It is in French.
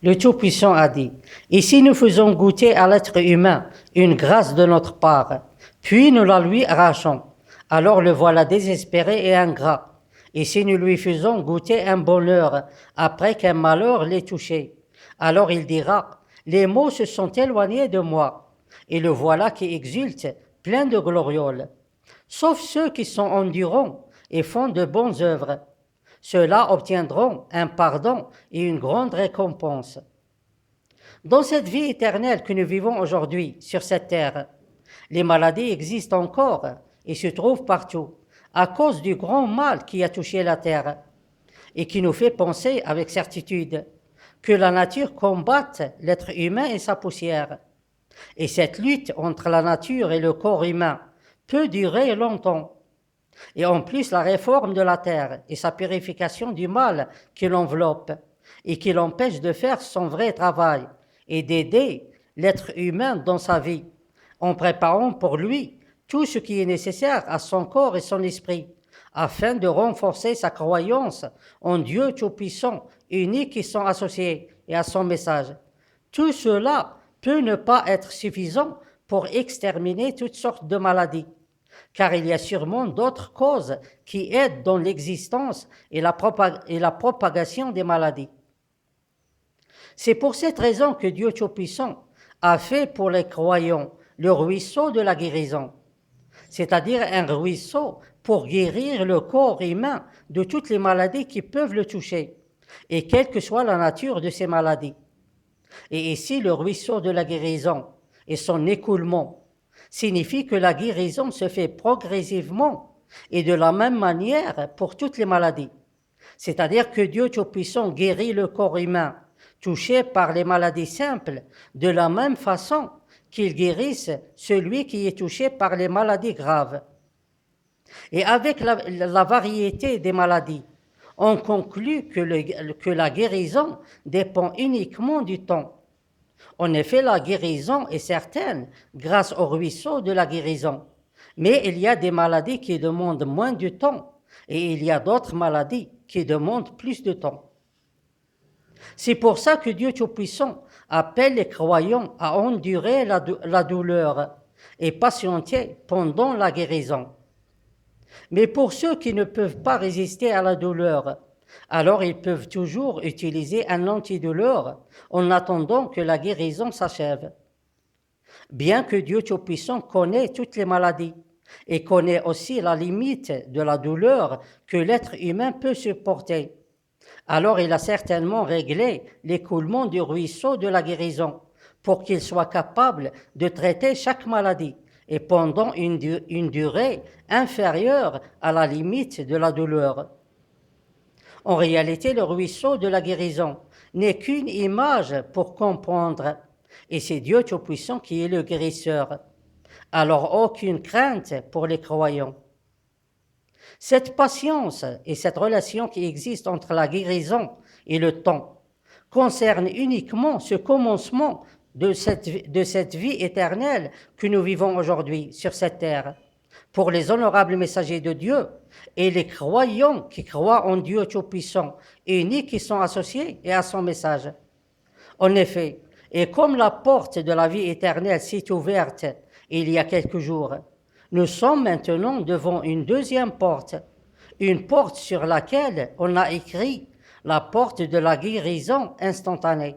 Le Tout-Puissant a dit, « Et si nous faisons goûter à l'être humain une grâce de notre part, puis nous la lui arrachons, alors le voilà désespéré et ingrat. Et si nous lui faisons goûter un bonheur après qu'un malheur l'ait touché, alors il dira, les maux se sont éloignés de moi, et le voilà qui exulte, plein de glorioles. Sauf ceux qui sont endurants et font de bonnes œuvres. Ceux-là obtiendront un pardon et une grande récompense. Dans cette vie éternelle que nous vivons aujourd'hui sur cette terre, les maladies existent encore et se trouvent partout à cause du grand mal qui a touché la terre et qui nous fait penser avec certitude que la nature combatte l'être humain et sa poussière. Et cette lutte entre la nature et le corps humain peut durer longtemps. Et en plus, la réforme de la terre et sa purification du mal qui l'enveloppe et qui l'empêche de faire son vrai travail et d'aider l'être humain dans sa vie, en préparant pour lui tout ce qui est nécessaire à son corps et son esprit, afin de renforcer sa croyance en Dieu Tout-Puissant, unique et sans associé, et à son message. Tout cela peut ne pas être suffisant pour exterminer toutes sortes de maladies, car il y a sûrement d'autres causes qui aident dans l'existence et la propagation des maladies. C'est pour cette raison que Dieu Tout-Puissant a fait pour les croyants le ruisseau de la guérison, c'est-à-dire un ruisseau pour guérir le corps humain de toutes les maladies qui peuvent le toucher, et quelle que soit la nature de ces maladies. Et ici, le ruisseau de la guérison et son écoulement signifie que la guérison se fait progressivement et de la même manière pour toutes les maladies. C'est-à-dire que Dieu Tout-Puissant guérit le corps humain touché par les maladies simples de la même façon qu'il guérisse celui qui est touché par les maladies graves. Et avec la variété des maladies, on conclut que la guérison dépend uniquement du temps. En effet, la guérison est certaine grâce au ruisseau de la guérison. Mais il y a des maladies qui demandent moins de temps et il y a d'autres maladies qui demandent plus de temps. C'est pour ça que Dieu Tout-Puissant appelle les croyants à endurer la douleur et patienter pendant la guérison. Mais pour ceux qui ne peuvent pas résister à la douleur, alors ils peuvent toujours utiliser un antidouleur en attendant que la guérison s'achève. Bien que Dieu Tout-Puissant connaît toutes les maladies et connaît aussi la limite de la douleur que l'être humain peut supporter, alors il a certainement réglé l'écoulement du ruisseau de la guérison pour qu'il soit capable de traiter chaque maladie et pendant une durée inférieure à la limite de la douleur. En réalité, le ruisseau de la guérison n'est qu'une image pour comprendre, et c'est Dieu Tout-Puissant qui est le guérisseur. Alors aucune crainte pour les croyants. Cette patience et cette relation qui existe entre la guérison et le temps concerne uniquement ce commencement de cette vie éternelle que nous vivons aujourd'hui sur cette terre, pour les honorables messagers de Dieu et les croyants qui croient en Dieu Tout-Puissant, unique qui sont associés et à son message. En effet, et comme la porte de la vie éternelle s'est ouverte il y a quelques jours, nous sommes maintenant devant une deuxième porte, une porte sur laquelle on a écrit la porte de la guérison instantanée.